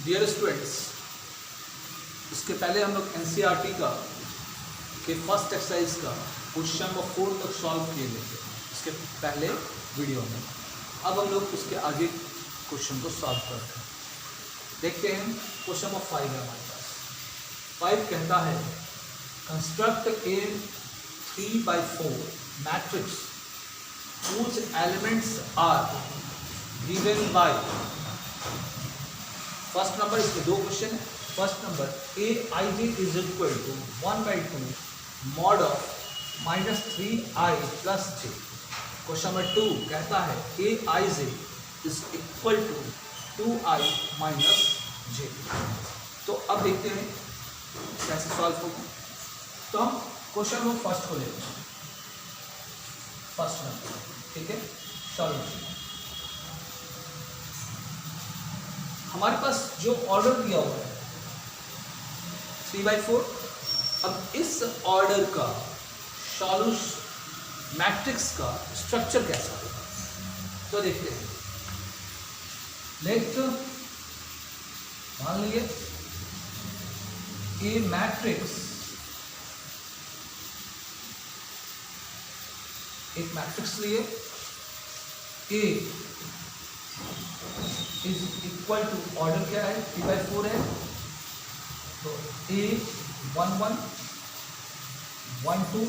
Dear students, इसके पहले हम लोग एनसीईआरटी का के फर्स्ट एक्सरसाइज का क्वेश्चन नंबर 4 तक सॉल्व किए थे इसके पहले वीडियो में। अब हम लोग उसके आगे क्वेश्चन को सॉल्व करते हैं। देखते हैं क्वेश्चन नंबर 5 है हमारे पास। 5 कहता है construct a 3/4 matrix whose elements are given by। First number, इसके दो क्वेश्चन है। First number a i j is equal to 1/2 mod of -3i plus j. Question number 2 कहता है a i j is equal to 2i minus j. तो अब देखते हैं कैसे सॉल्व होगा। तो हम क्वेश्चन नंबर फर्स्ट को लेते हैं। फर्स्ट नंबर, ठीक है, सॉल्यूशन। हमारे पास जो ऑर्डर दिया हुआ है 3/4। अब इस ऑर्डर का सॉल्यूशन मैट्रिक्स का स्ट्रक्चर कैसा होगा, तो देखते हैं। लेट मान लीजिए ए मैट्रिक्स, एक मैट्रिक्स लिए ए इज इक्वल टू, ऑर्डर क्या है 3/4 है, तो ए 1 1 1 2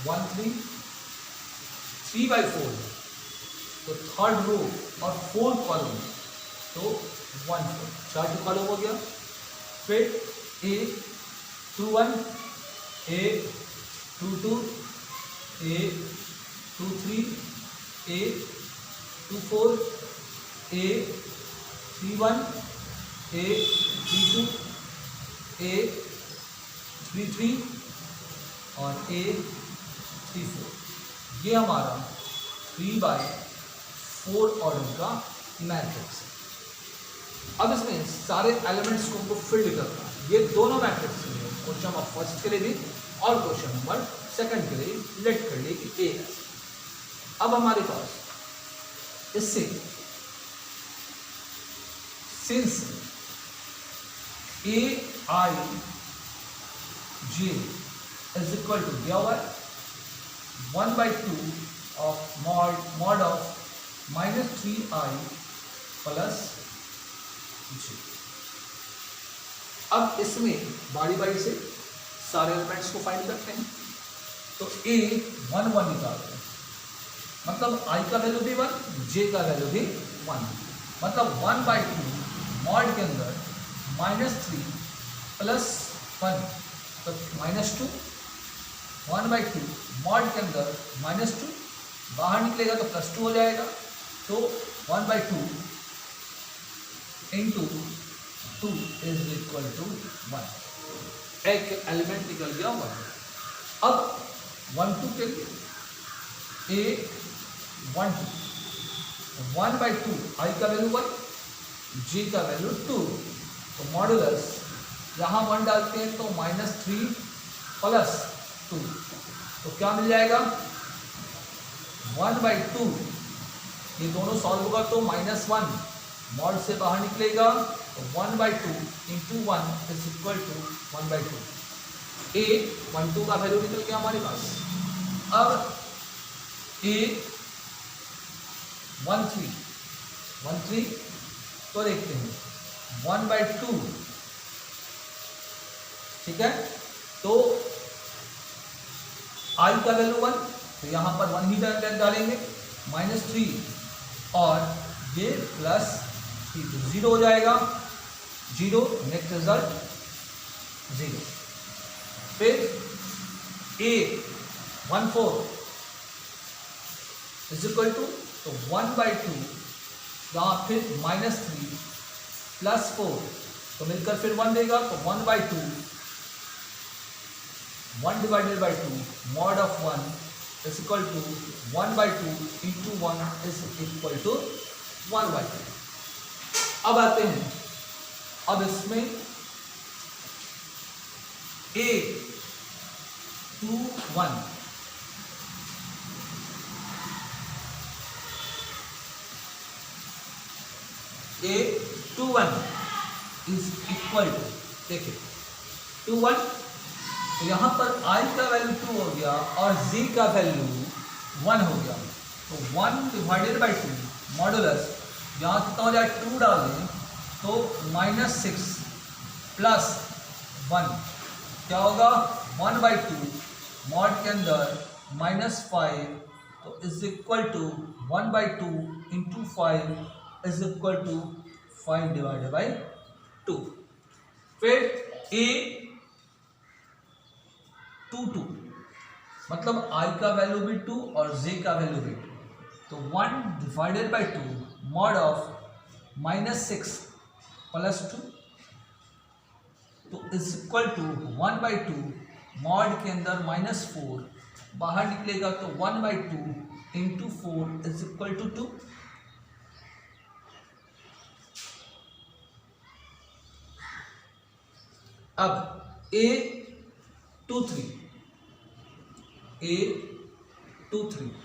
1 3 3/4, तो थर्ड रो और फोर्थ कॉलम तो 1 4, चार कॉलम हो गया। फिर ए 2 1 ए 2 2 ए 2 3 ए 2 4 ए 3 1 ए 3 2 ए 3 3 और ए 3 4। ये हमारा 3/4 ऑर्डर का मैट्रिक्स है। अब इसमें सारे एलिमेंट्स को हमको फिल्ड करना है। ये दोनों मैट्रिक्स के लिए, क्वेश्चन नंबर फर्स्ट के लिए भी और क्वेश्चन नंबर सेकंड के लिए लेट कर लिए कि ए है। अब हमारे पास इससे since a i j is equal to दिया हुआ है 1/2 of mod of -3i plus j. अब इसमें बारी बारी से सारे एलिमेंट्स को फाइंड करते हैं। तो ए 1 1 निकालते हैं, मतलब i का वैल्यू भी 1, j का वैल्यू भी 1, मतलब 1/2 मॉड के अंदर -3 प्लस 1 तो -2, 1/2 मॉड के अंदर -2 बाहर निकलेगा तो +2 हो जाएगा, तो 1/2 इंटू 2 इज इक्वल टू 1। एक एलिमेंट निकल गया 1। अब 1 2 के लिए ए 1 2 1/2 i का वैल्यू 1, j का वैल्यू 2, तो मॉडुलस यहाँ 1 डालते हैं तो -3 प्लस 2, तो क्या मिल जाएगा 1/2। ये दोनों सॉल्व होगा तो -1 मॉड से बाहर निकलेगा, तो 1/2 इंटू 1 इज इक्वल टू 1/2। ए 1 2 का वैल्यू निकल गया हमारे पास। अब ए 1 3 तो देखते हैं 1/2, ठीक है, तो i का वैल्यू 1, तो यहाँ पर 1 ही डालेंगे, -3 और ये +3 तो 0 हो जाएगा, 0, नेक्स्ट रिजल्ट 0। फिर a 1 4 इज इक्वल टू, तो 1/2 यहाँ फिर -3 प्लस 4 तो मिलकर फिर 1 देगा, तो 1/2 1 divided by 2 mod of 1 is equal to 1/2 into 1 is equal to 1/2। अब आते हैं, अब इसमें a 2 1 2 a 2 1 is equal to, देखिए 2 1, तो यहाँ पर आई का वैल्यू 2 हो गया और जी का वैल्यू 1 हो गया, तो 1 डिवाइडेड बाई 2 मॉडुलस यहाँ कितना हो जाए 2 डाल दें तो -6 प्लस 1 क्या होगा 1/2 मॉड के अंदर -5, तो is equal to 1/2 into 5 is equal to 5 divided by 2। फिर ए 2 2, मतलब आई का वैल्यू भी 2 और जे का वैल्यू भी 2, तो 1 divided by 2 mod of -6 plus 2, तो इज इक्वल टू 1/2 मॉड के अंदर -4 बाहर निकलेगा तो 1/2 इंटू 4 इज इक्वल टू 2। अब a 2 3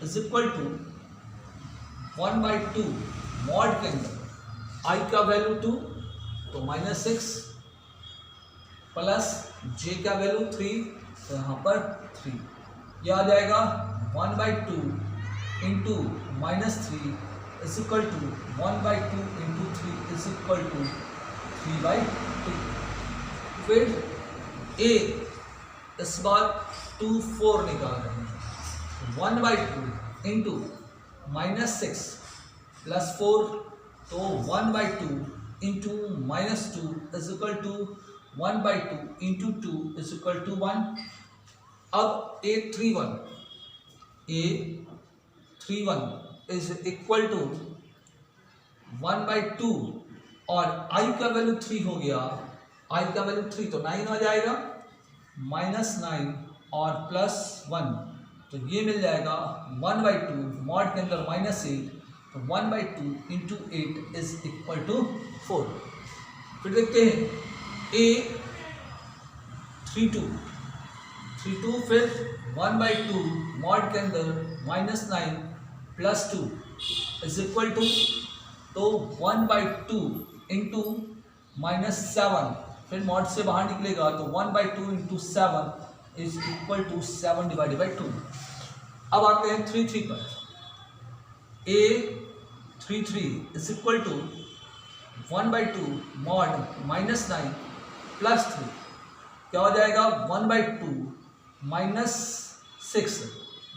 is equal to 1/2 mod के अंदर i का वैल्यू 2 तो -6 प्लस j का वैल्यू 3 तो यहाँ पर 3, यह आ जाएगा 1/2 into -3 is equal to 1/2 into 3 is equal to 3/2। फिर a इस बार 2 4 निकाल रहे हैं, 1/2 इंटू -6 प्लस 4 तो 1/2 into -2 is equal to 1/2 into 2 is equal to 1। अब a 3 1 इज इक्वल टू 1/2 और i का वैल्यू 3 हो गया, i का वैल्यू 3 तो 9 हो जाएगा, -9 और +1 तो ये मिल जाएगा 1/2 मॉड के अंदर -8 तो 1/2 इंटू 8 इज इक्वल टू 4। फिर देखते हैं a 3 2 फिर 1/2 मॉड के अंदर -9 प्लस 2 इज इक्वल टू, तो 1/2 इंटू -7 फिर मॉड से बाहर निकलेगा तो 1/2 into 7 is equal to 7 divided by 2। अब आते हैं 3 3 पर, a 3 3 is equal to 1/2 mod -9 plus 3 क्या हो जाएगा 1/2 -6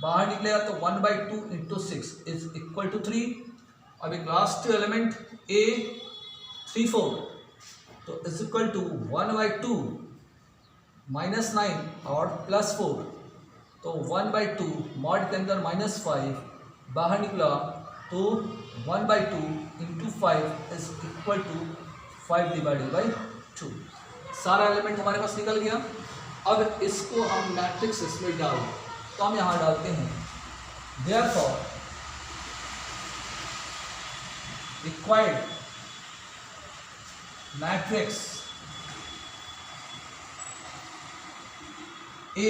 बाहर निकलेगा तो 1/2 इंटू 6 इज इक्वल टू 3। अब एक लास्ट एलिमेंट a 3 4 तो इज इक्वल टू 1/2 -9 और +4 तो 1/2 मॉड के अंदर -5 बाहर निकला तो 1/2 into 5 is equal to 5 divided by 2। सारा एलिमेंट हमारे पास निकल गया। अब इसको हम मैट्रिक्स इसमें डाल, तो हम यहाँ डालते हैं therefore required matrix A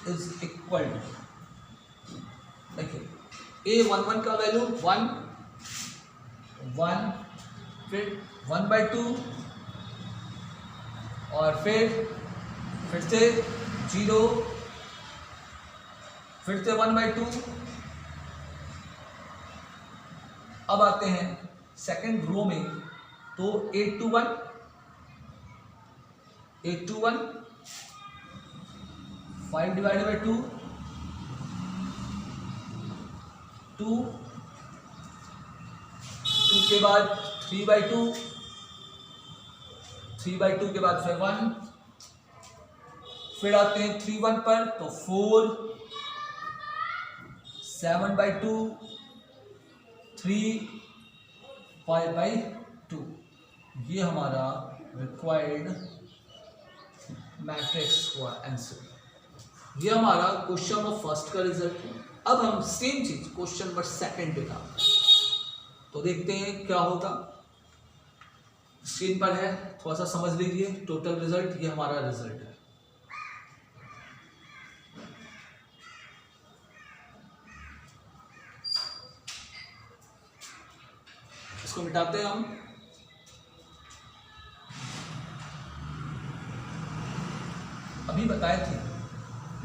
is equal to, देखिए A 1 1 का वैल्यू 1 1 फिर 1/2 और फिर से 0 फिर से 1/2। अब आते हैं सेकंड रो में, तो 8 2 1 5 डिवाइडेड बाई 2 2 के बाद 3/2 के बाद फिर 1, फिर आते हैं 3 1 पर तो 4 7/2 3 5/2। ये हमारा रिक्वायर्ड मैट्रिक्स हुआ आंसर। ये हमारा क्वेश्चन नंबर फर्स्ट का रिजल्ट है। अब हम सेम चीज क्वेश्चन नंबर सेकंड पे डालते हैं, तो देखते हैं क्या होगा। स्क्रीन पर है, थोड़ा सा समझ लीजिए। टोटल रिजल्ट ये हमारा रिजल्ट है। इसको मिटाते हैं हम। अभी बताए थे,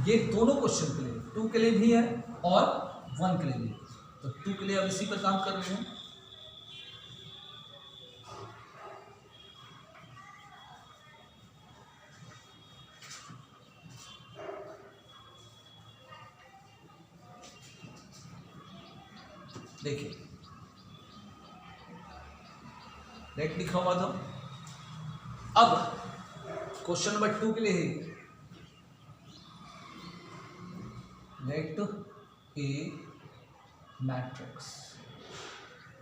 ये दोनों क्वेश्चन के लिए, 2 के लिए भी है और 1 के लिए भी। तो 2 के लिए अब इसी पर काम कर रहे हैं। देखिए लेट लिखा हुआ था। अब क्वेश्चन नंबर 2 के लिए है, let a matrix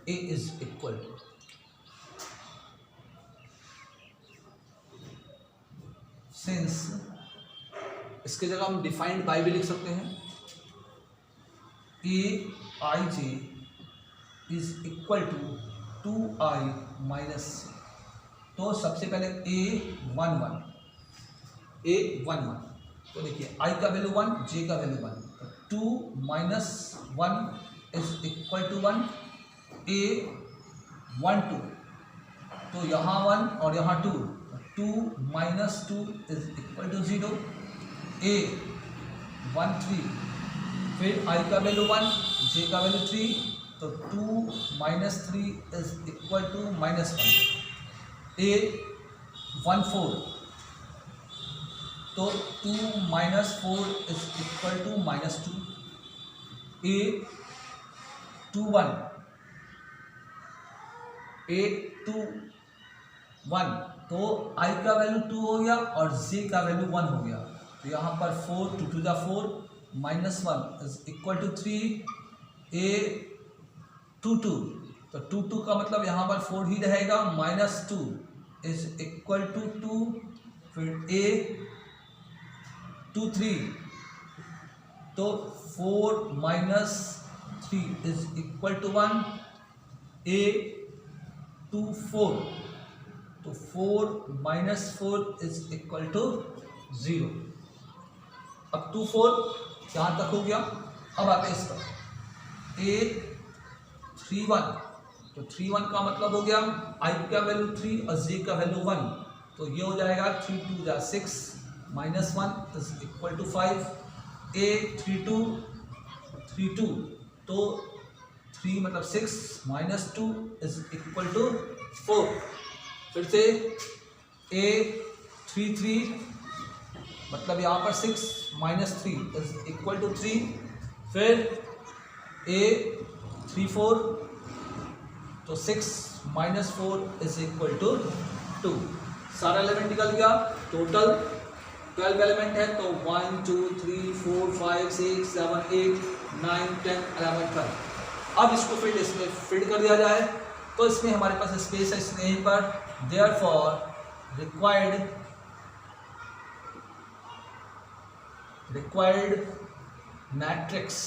A is equal to, since इसके जगह हम डिफाइंड बाय भी लिख सकते हैं, a i j is equal to 2i minus c. तो सबसे पहले a11 तो देखिए i का वैल्यू 1, j का value 1, 2 minus 1 is equal to 1, a12 तो यहाँ 1 और यहाँ 2, 2 minus 2 is equal to 0, a13 फिर i का वैल्यू 1, j का वैल्यू 3, तो 2 minus 3 is equal to minus 1, a14 तो 2 minus 4 is equal to minus 2, a21 तो i का वैल्यू 2 हो गया और j का वैल्यू 1 हो गया। तो यहाँ पर 4 2 to the 4 minus 1 is equal to 3, a22 तो 22 का मतलब यहाँ पर 4 ही रहेगा, माइनस 2 इज इक्वल टू 2, फिर a23 तो 4 minus 3 is equal to 1, a24 तो 4 माइनस 4 इज इक्वल टू 0। अब 24 यहाँ तक हो गया। अब आते हैं इसका a31 तो 31 का मतलब हो गया i का वैल्यू 3 और j का वैल्यू 1, तो ये हो जाएगा 3 2 जा 6 minus 1 is equal to 5, a32 तो 3 मतलब 6 माइनस 2 इज इक्वल टू 4, फिर से a33 मतलब यहाँ पर 6 माइनस 3 इज इक्वल टू 3, फिर a34 तो 6 माइनस 4 इज इक्वल टू 2। सारा एलिमेंट निकल गया, टोटल 12 एलिमेंट है, तो 1 2 3 4 5 6 7 8 9 10 11 12। अब इसको फिर इसमें फिट कर दिया जाए, तो इसमें हमारे पास स्पेस है यहीं पर, therefore required matrix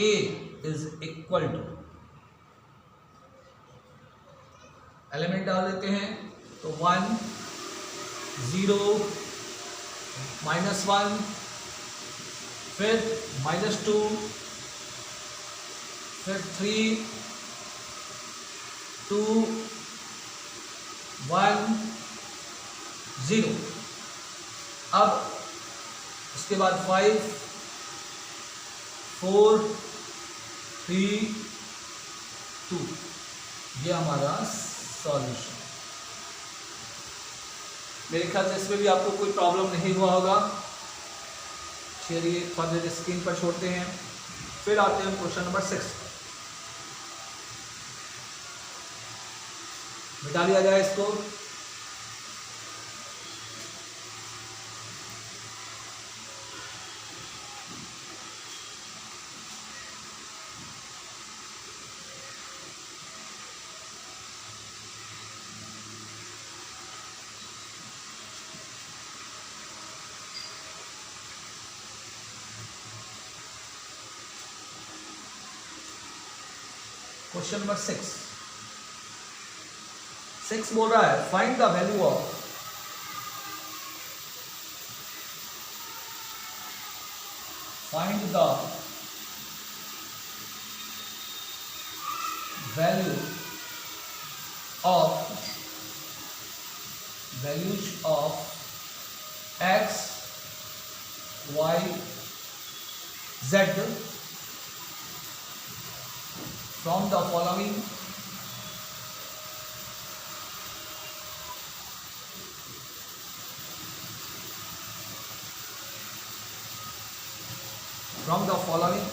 A is equal to, element डाल देते हैं, तो 1 0 माइनस 1 फिर माइनस 2 फिर 3 2 1 0। अब उसके बाद 5 4 3 2, ये हमारा सॉल्यूशन। मेरे ख्याल से इसमें भी आपको कोई प्रॉब्लम नहीं हुआ होगा। चलिए थोड़ा देर स्क्रीन पर छोड़ते हैं, फिर आते हैं क्वेश्चन नंबर 6। मिटा लिया जाए इसको। क्वेश्चन नंबर 6 बोल रहा है find the value of values of x y z from the following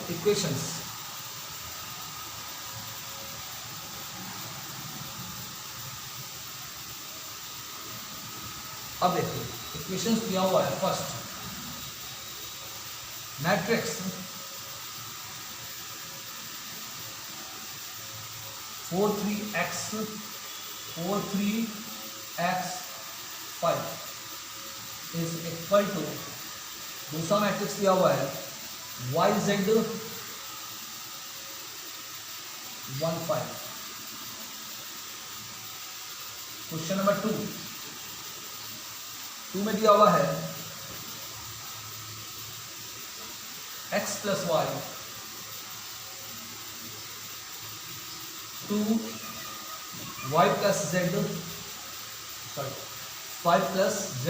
equations. अब देखिए इक्वेशंस दिया हुआ है. First matrix 4 3x 5 is equal to, दूसरा मैट्रिक्स दिया हुआ है YZ 1 5. क्वेश्चन नंबर 2 में दिया हुआ है x plus y 2 y plus z, sorry 5 plus z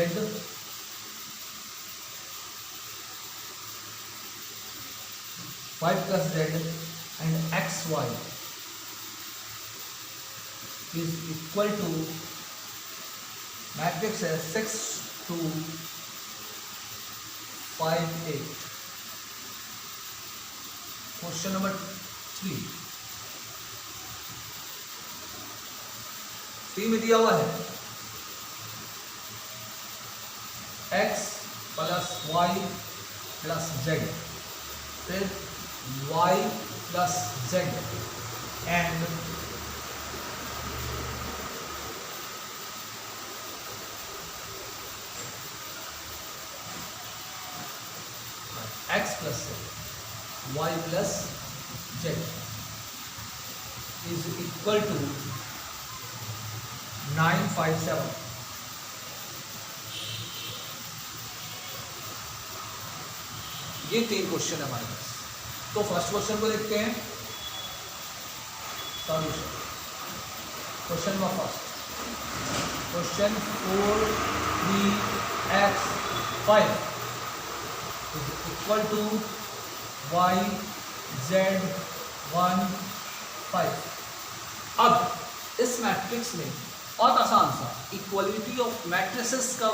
5 plus z and xy is equal to matrix है 6 2 5 8. क्वेश्चन नंबर 3 में दिया हुआ है x plus y plus z, फिर y plus z and x plus z, y plus z is equal to 957. ये 3 question है हमारे पास. तो फर्स्ट क्वेश्चन को देखते हैं. Solution. Question number first, question 4 3x 5 is equal to y z 1 5. अब इस मैट्रिक्स में बहुत आसान सा इक्वलिटी ऑफ मैट्रिसेस का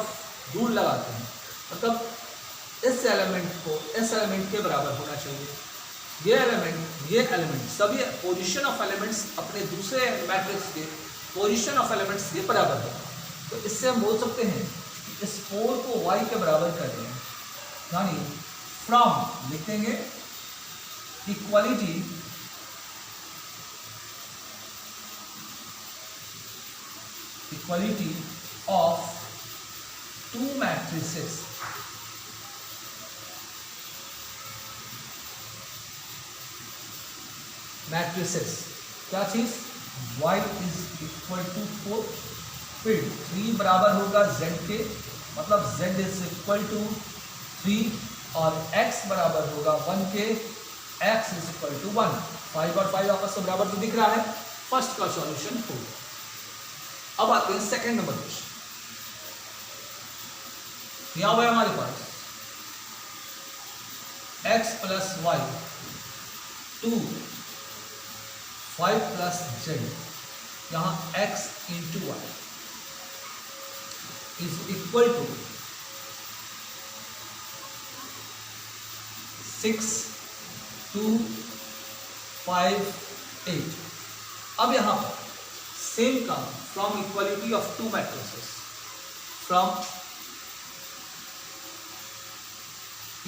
रूल लगाते हैं. मतलब इस एलिमेंट को इस एलिमेंट के बराबर होना चाहिए. ये एलिमेंट सभी पोजीशन ऑफ एलिमेंट्स अपने दूसरे मैट्रिक्स के पोजीशन ऑफ एलिमेंट्स के बराबर है. तो इससे हम बोल सकते हैं कि इस 4 को y के बराबर कर दें, यानी फ्रॉम लिखेंगे इक्वलिटी ऑफ 2 मैट्रिसेस क्या चीज y इज इक्वल टू 4, फिर 3 बराबर होगा z के, मतलब z इज इक्वल टू 3 और x बराबर होगा 1 के, x इज इक्वल टू 1. 5 और 5 आपस में बराबर तो दिख रहा है. फर्स्ट का सॉल्यूशन हो गया. अब आते हैं सेकंड नंबर क्वेश्चन. यहां हुआ हमारे पास x plus y 2 5 plus z, यहां x into y is equal to 6 2 5 8. अब यहां पर सेम काम from equality of 2 matrices, from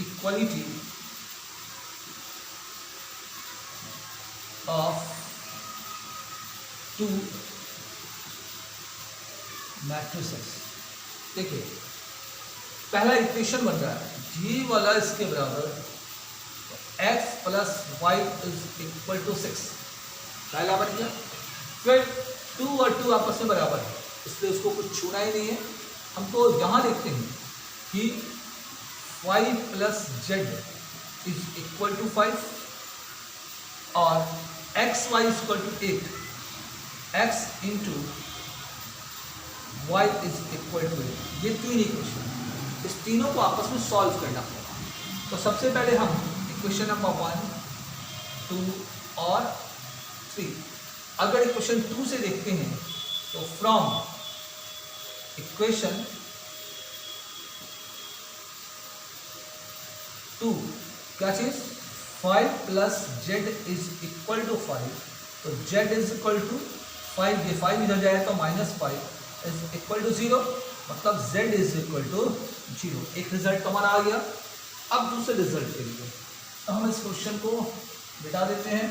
equality of 2 matrices. देखिए पहला इक्वेशन बन रहा है ये वाला इसके बराबर x plus y is equal to 6, पहला बन गया. फिर 2 और 2 आपस में बराबर है, इसलिए उसको कुछ छूना ही नहीं है. हम तो यहाँ देखते हैं कि 5 plus z is equal to 5 और x y is equal to 8, x into y is equal to 8. ये 3 इक्वेशन. इस तीनों को आपस में सॉल्व करना होगा। तो सबसे पहले हम इक्वेशन नंबर 1, 2 और 3, अगर इक्वेशन 2 से देखते हैं तो फ्रॉम इक्वेशन 2 क्या चीज 5 plus z is equal to 5, तो जेड इज इक्वल टू 5, ये 5 इधर जाए तो -5 इज इक्वल टू 0, मतलब z इज इक्वल टू 0। एक रिजल्ट हमारा आ गया। अब दूसरे रिजल्ट के लिए तो हम इस क्वेश्चन को मिटा देते हैं।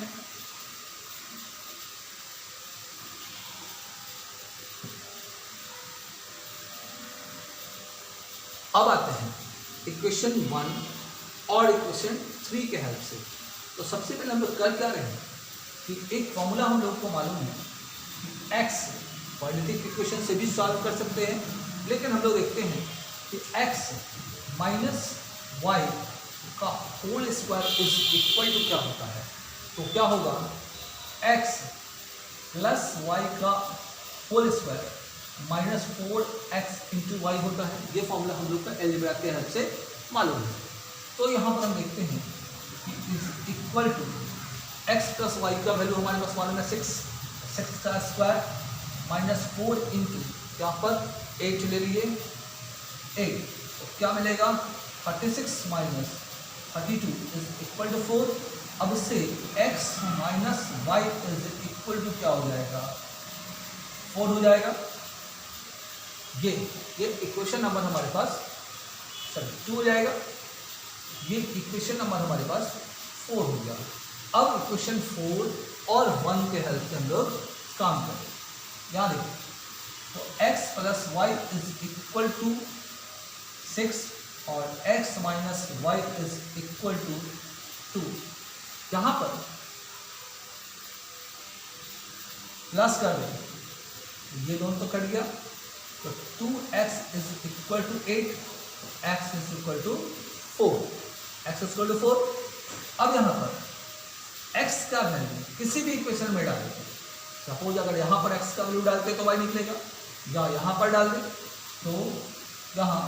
अब आते हैं इक्वेशन 1 और इक्वेशन 3 के हेल्प से। तो सबसे पहले हम लोग कर क्या रहे हैं कि एक फॉर्मूला हम लोग को मालूम है कि x क्वाड्रेटिक इक्वेशन से भी सॉल्व कर सकते हैं, लेकिन हम लोग देखते हैं कि x माइनस वाई का whole square is equal to क्या होता है। तो क्या होगा x प्लस वाई का whole square minus 4x into y होता है। ये फॉर्मूला हम लोग का अलजेब्रा के हेल्प से मालूम है। तो यहाँ पर हम देखते हैं कि is equal to x plus y का वैल्यू हमारे पास मालूम है 6 का स्क्वायर माइनस 4 इंटू यहाँ पर 8 ले लिए 8, तो क्या मिलेगा 36 माइनस 32 इज इक्वल टू 4। अब इससे x minus y is equal to क्या हो जाएगा 4 हो जाएगा। ये इक्वेशन नंबर हमारे पास 2 हो जाएगा, ये इक्वेशन नंबर हमारे पास 4 हो गया। अब इक्वेशन 4 और 1 के हेल्प से हम लोग काम करें। यहाँ देखिए तो x plus y is equal to 6 और x minus y is equal to 2। यहाँ पर प्लस कर दें, ये दोनों तो कट गया, तो 2x is equal to 8, x is equal to 4, x is equal to 4। अब यहाँ पर x का वैल्यू किसी भी इक्वेशन में डालें, सपोज अगर यहाँ पर x का वैल्यू डालते तो y निकलेगा, या यहाँ पर डाल दें तो यहाँ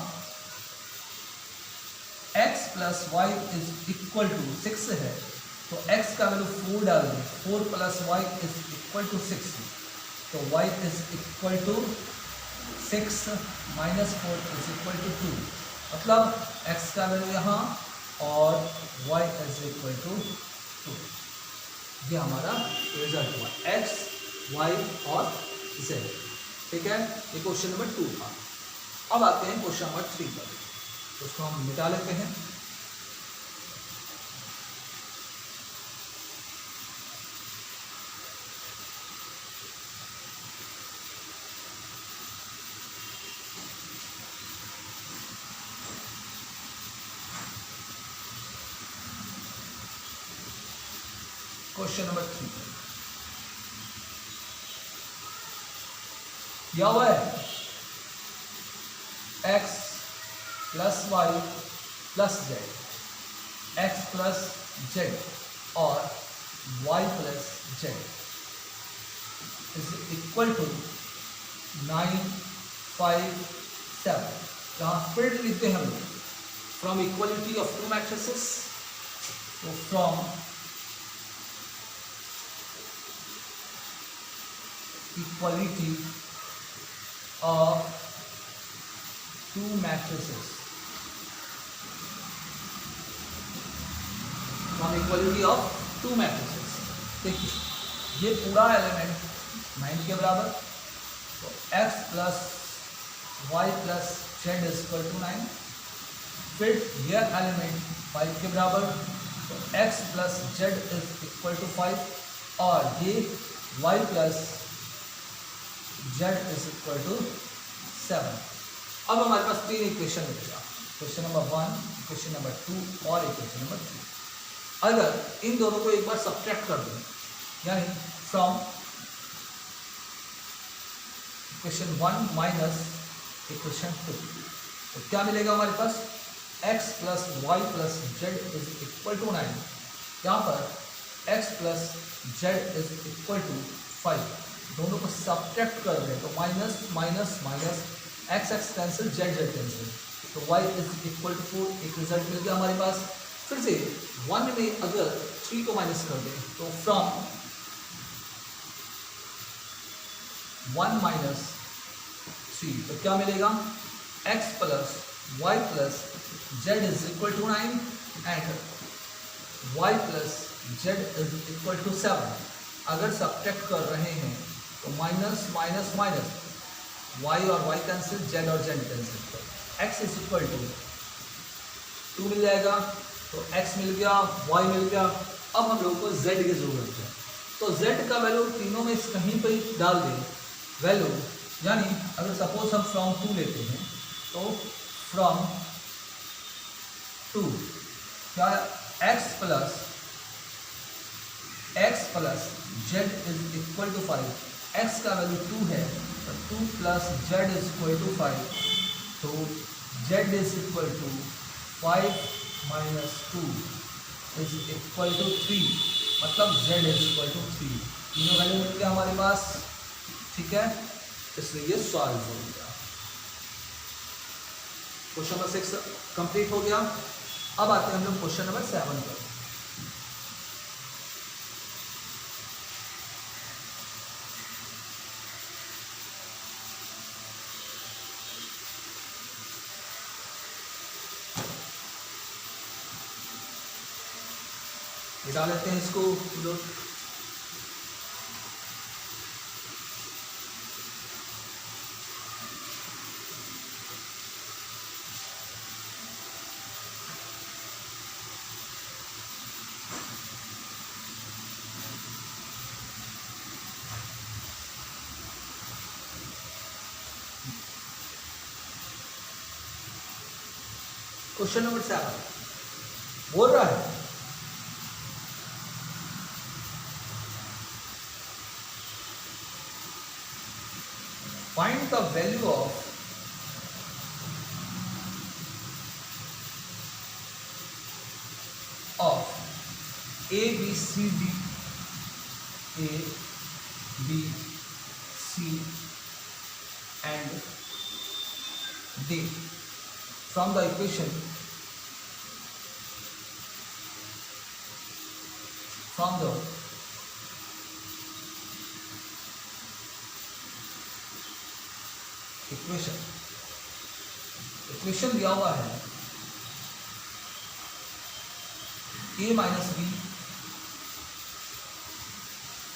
x plus y is equal to 6 है, तो x का वैल्यू 4 डाल दें, 4 plus y is equal to 6, तो y is equal to 6 minus 4 is equal to 2, मतलब x का वैल्यू यहाँ और y इज इक्वल टू 2। ये हमारा रिजल्ट हुआ x, y और z। ठीक है, ये क्वेश्चन नंबर 2 था। अब आते हैं क्वेश्चन नंबर 3 पर, तो उसको हम मिटा लेते हैं। क्वेश्चन नंबर 3 क्या हुआ है x plus y plus z, x plus z और y plus z is equal to 9, 5, 7। यहाँ फिर लिखते हैं हम लोग from equality of two matrices, तो फ्रॉम equality of two matrices, from equality of two matrices। देखिए ये पूरा एलिमेंट 9 के बराबर, तो x plus y plus z is equal to 9। फिर यह एलिमेंट 5 के बराबर, तो x plus z is equal to 5, और ये y plus z is equal to 7। अब हमारे पास 3 इक्वेशन मिलेगा, क्वेश्चन नंबर 1, इक्वेशन नंबर 2 और इक्वेशन नंबर 3। अगर इन दोनों को एक बार सब्ट्रैक्ट कर दें, यानी फ्रॉम इक्वेशन 1 माइनस इक्वेशन 2, तो क्या मिलेगा हमारे पास x plus y plus z is equal to 9। यहाँ पर x plus z is equal to 5, दोनों को सब्ट्रैक्ट कर दें तो minus minus minus, x x cancel, z z cancel, तो y इज इक्वल टू 4, एक रिजल्ट मिल गया हमारे पास। फिर से 1 में अगर 3 को माइनस कर दें तो फ्रॉम 1 माइनस 3 तो क्या मिलेगा, x plus y plus z is equal to 9 and y plus z is equal to 7। अगर सब्ट्रैक्ट कर रहे हैं तो माइनस माइनस माइनस, y और y कैंसिल, z और z cancel, x is equal to 2 मिल जाएगा, तो x मिल गया, y मिल गया। अब हम लोगों को z की जरूरत है, तो z का वैल्यू तीनों में कहीं पर ही डाल दें वैल्यू, यानी अगर सपोज हम फ्रॉम 2 लेते हैं तो फ्रॉम 2 क्या, x plus z is equal to 5, x का वैल्यू 2 है तो 2 plus z is equal to 5, तो z is equal to 5 minus 2 is equal to 3, मतलब z इज इक्वल टू 3। तीनों वैल्यू मिल गया हमारे पास, ठीक है, इसलिए ये सॉल्व हो गया। क्वेश्चन नंबर 6 कंप्लीट हो गया। अब आते हैं हम लोग क्वेश्चन नंबर 7 पर। डाल लेते हैं इसको लोग। क्वेश्चन नंबर 7 बोल रहा है, find the value of A B C D, A B C and D from the equation equation दिया हुआ है a minus b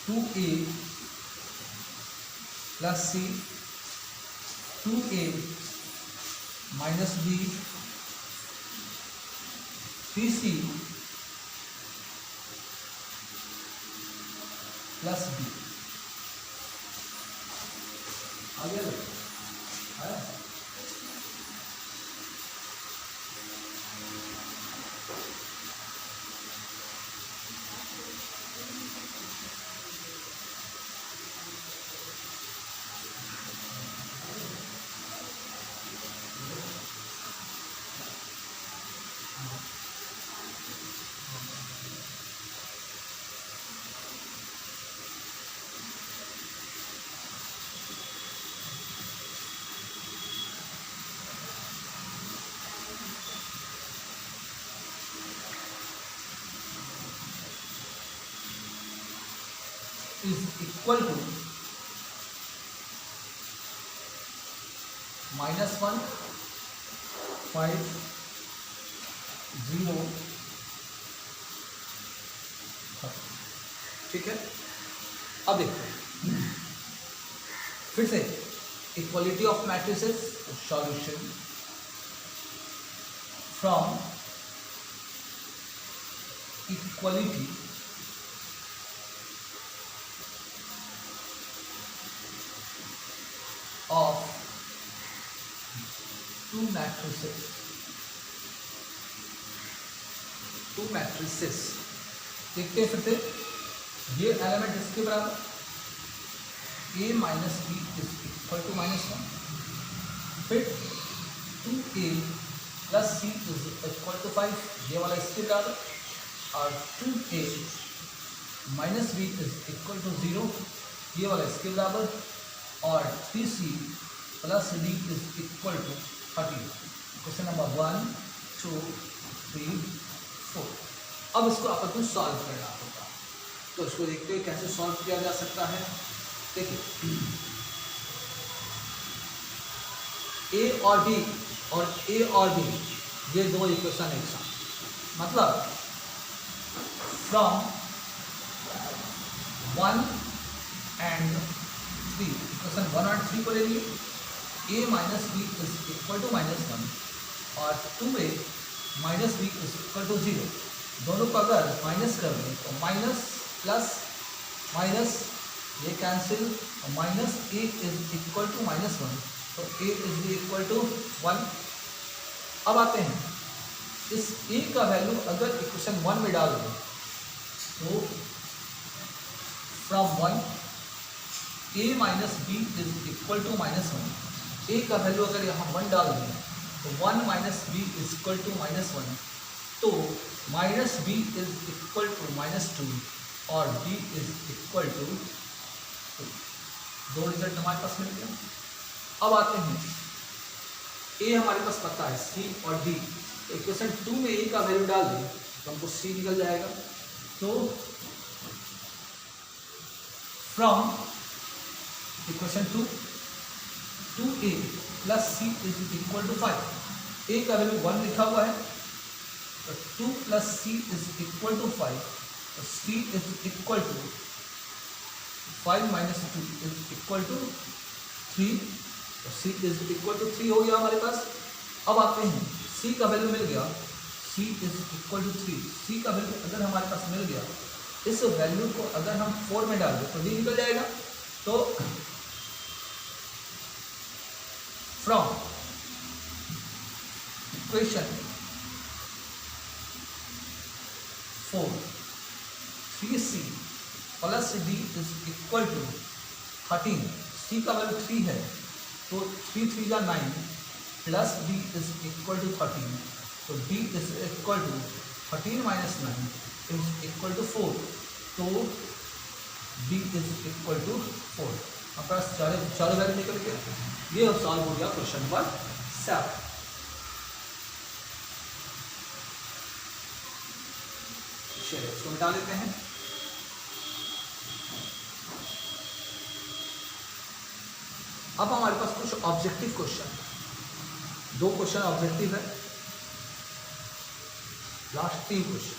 2a plus c 2a minus b 3c plus b. आगे आया? is equal to -1 5 0 ठीक है। अब देखो फिर से equality of matrices solution from equality of two matrices देखते हैं फिर से, ये एलिमेंट इसके बराबर a minus b is equal to -1, फिर 2a plus c is equal to 5, ये वाला इसके बराबर, और 2a minus b is equal to 0, ये वाला इसके बराबर, और 3c plus d is equal to 30। Question number 1 2 3 4। अब इसको अपन को सॉल्व करना होगा, तो इसको देखते हुए कैसे सॉल्व किया जा सकता है। देखिए ए और बी ये दो इक्वेशन एक साथ, मतलब फ्रॉम 1 एंड 3, इक्वेशन 1 और 3 को ले लिए, a minus b is equal to -1 और 2a minus b is equal to 0। दोनों को अगर माइनस कर दें तो माइनस प्लस माइनस ये कैंसिल, और minus a is equal to -1, तो a इज इक्वल टू 1। अब आते हैं, इस a का वैल्यू अगर इक्वेशन 1 में डाल दें तो from 1 a minus b is equal to -1, a का वैल्यू अगर यहाँ 1 डाल दें तो 1 minus b is equal to -1, तो minus b is equal to -2 और b इज इक्वल टू 2। दो रिजल्ट हमारे पास मिल गया। अब आते हैं, a हमारे पास पता है, c और d, तो इक्वेशन 2 में a का वैल्यू डाल दें तो हमको c निकल जाएगा। तो from equation 2a plus c is equal to 5, a का वैल्यू 1 लिखा हुआ है, तो 2 plus c is equal to 5, तो c is equal to 5 minus 2 is equal to 3, तो c इज इक्वल टू 3 हो गया हमारे पास। अब आते हैं, c का वैल्यू मिल गया, c is equal to 3, c का वैल्यू अगर हमारे पास मिल गया, इस वैल्यू को अगर हम 4 में डाल दें तो d निकल जाएगा। तो from equation 4 3c plus d is equal to 13, c का वैल्यू 3 है, तो 3 3 जा 9 plus d is equal to 13, तो d is equal to 13 minus 9 is equal to 4, तो d इज इक्वल टू 4। हमारे पास चारों वैल्यू निकल गया। ये सॉल्व हो गया क्वेश्चन नंबर 7। चलिए इसको मिटा लेते हैं। अब हमारे पास कुछ ऑब्जेक्टिव क्वेश्चन, 2 क्वेश्चन ऑब्जेक्टिव है, लास्ट 3 क्वेश्चन।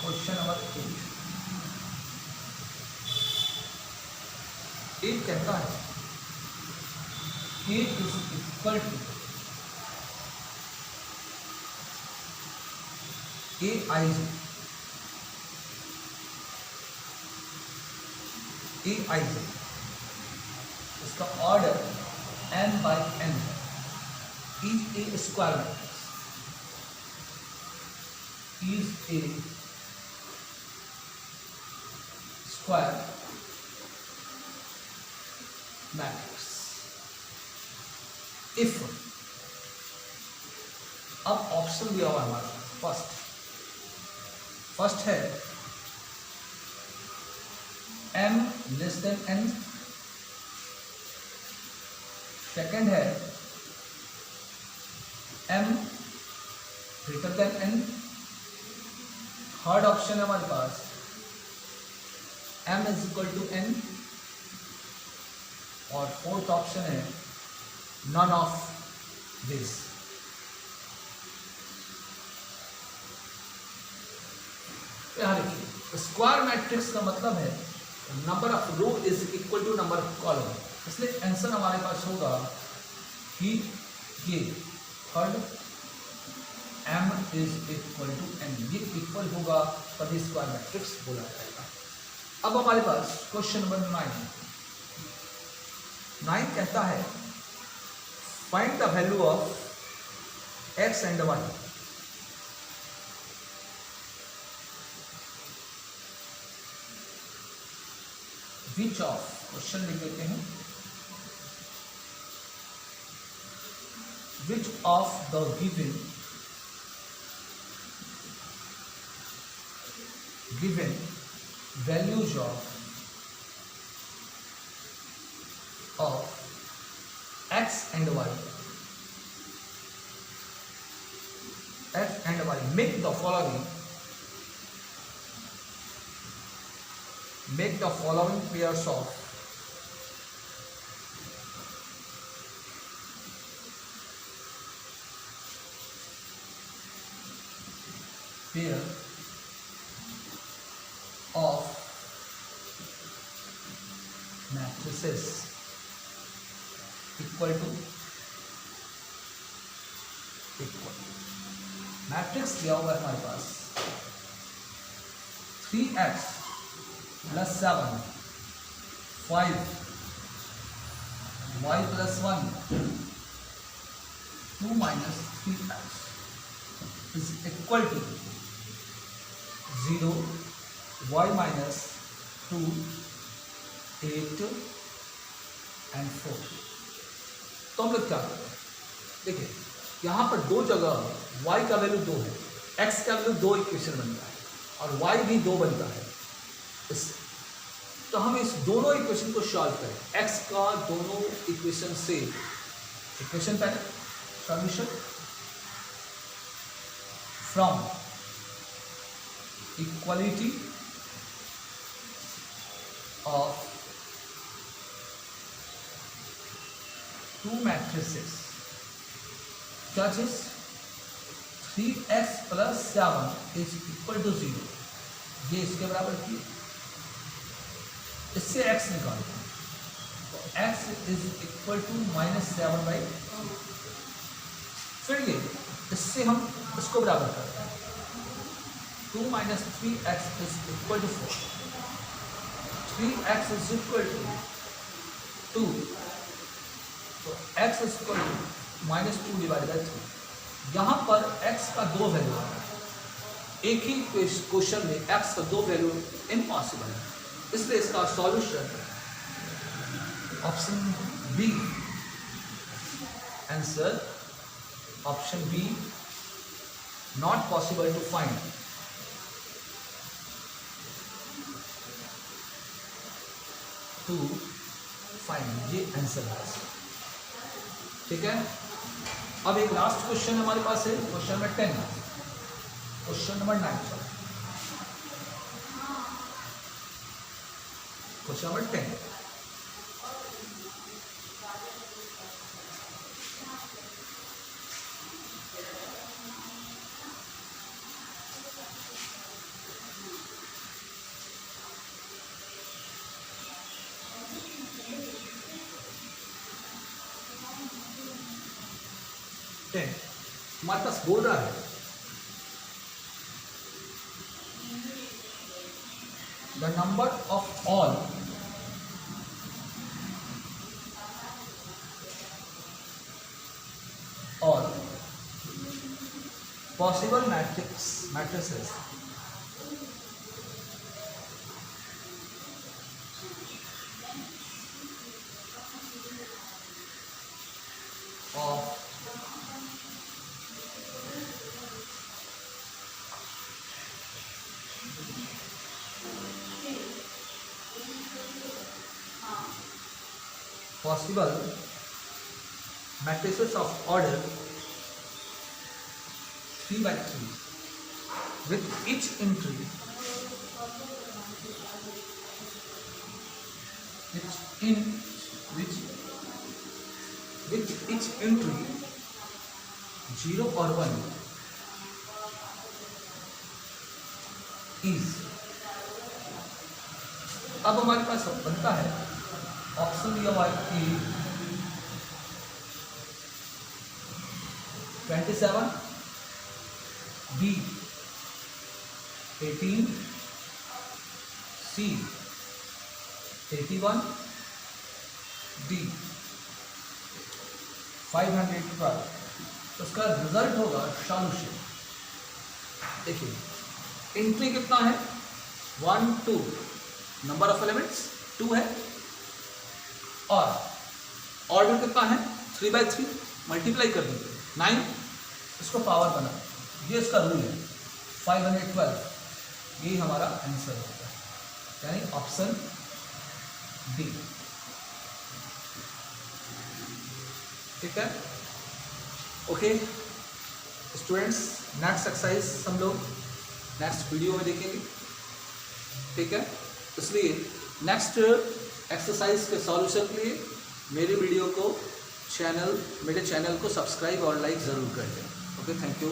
क्वेश्चन नंबर 8 कहता है k is equal to aij, इसका order n by n is a square matrix, is a square matrix if, अब ऑप्शन दिया हुआ हमारे पास, फर्स्ट है m less than n, second है m greater than n, third option है हमारे पास m is equal to n, और फोर्थ ऑप्शन है नन ऑफ दिस। यहाँ देखिए, स्क्वायर मैट्रिक्स का मतलब है number of row is equal to number of column, इसलिए आंसर हमारे पास होगा कि ये third m is equal to n, ये इक्वल होगा तभी स्क्वायर मैट्रिक्स बोला जाएगा। अब हमारे पास क्वेश्चन नंबर 9 कहता है find the value of x and y, which of question लिख देते हैं, which of the given values of x and y make the following pairs of matrices equal to matrix दिया हुआ है हमारे पास 3x + 7 5 y + 1 2 - 3x is equal to 0 y - 2 8 and 4। तो हम लोग क्या करें, देखिए यहाँ पर दो जगह y का वैल्यू 2 है, x का वैल्यू 2 इक्वेशन बनता है और y भी 2 बनता है। तो हम इस दोनों इक्वेशन को सॉल्व करें, x का दोनों इक्वेशन से इक्वेशन पहले solution from equality of two matrices, क्या चीज 3x + 7 इज इक्वल टू 0, ये इसके बराबर की, इससे x निकालते हैं तो x इज इक्वल टू -7/2। फिर ये इससे हम इसको बराबर करते हैं 2 - 3x is equal to 4, 3x is equal to 2, तो x इज इक्वल टू -2/3। यहाँ पर x का 2 वैल्यू है, एक ही क्वेश्चन में x का 2 वैल्यू इम्पॉसिबल है, इसलिए इसका solution option b, answer option b not possible to find. ये आंसर है, ठीक है। अब एक लास्ट क्वेश्चन हमारे पास है, question number 10, question number 9, question number 10। हमारे पास बोल रहा है the number of all possible matrices of possible matrices of order 3/3 with each entry with each entry 0 or 1 is। अब हमारे पास बनता है ऑप्शन दिया हुआ है 27, B 18, C 81, D 512। तो उसका रिजल्ट होगा सॉल्यूशन। देखिए एंट्री कितना है 1 2, नंबर ऑफ एलिमेंट्स 2 है, और ऑर्डर कितना है 3/3 मल्टीप्लाई कर दीजिए 9, इसको पावर बना, ये इसका रूल है 512, यही हमारा आंसर होता है, यानी ऑप्शन डी। ठीक है, ओके स्टूडेंट्स, नेक्स्ट एक्सरसाइज हम लोग नेक्स्ट वीडियो में देखेंगे। ठीक है, इसलिए नेक्स्ट एक्सरसाइज के सॉल्यूशन के लिए मेरे वीडियो को मेरे चैनल को सब्सक्राइब और लाइक ज़रूर कर दें। Okay, thank you.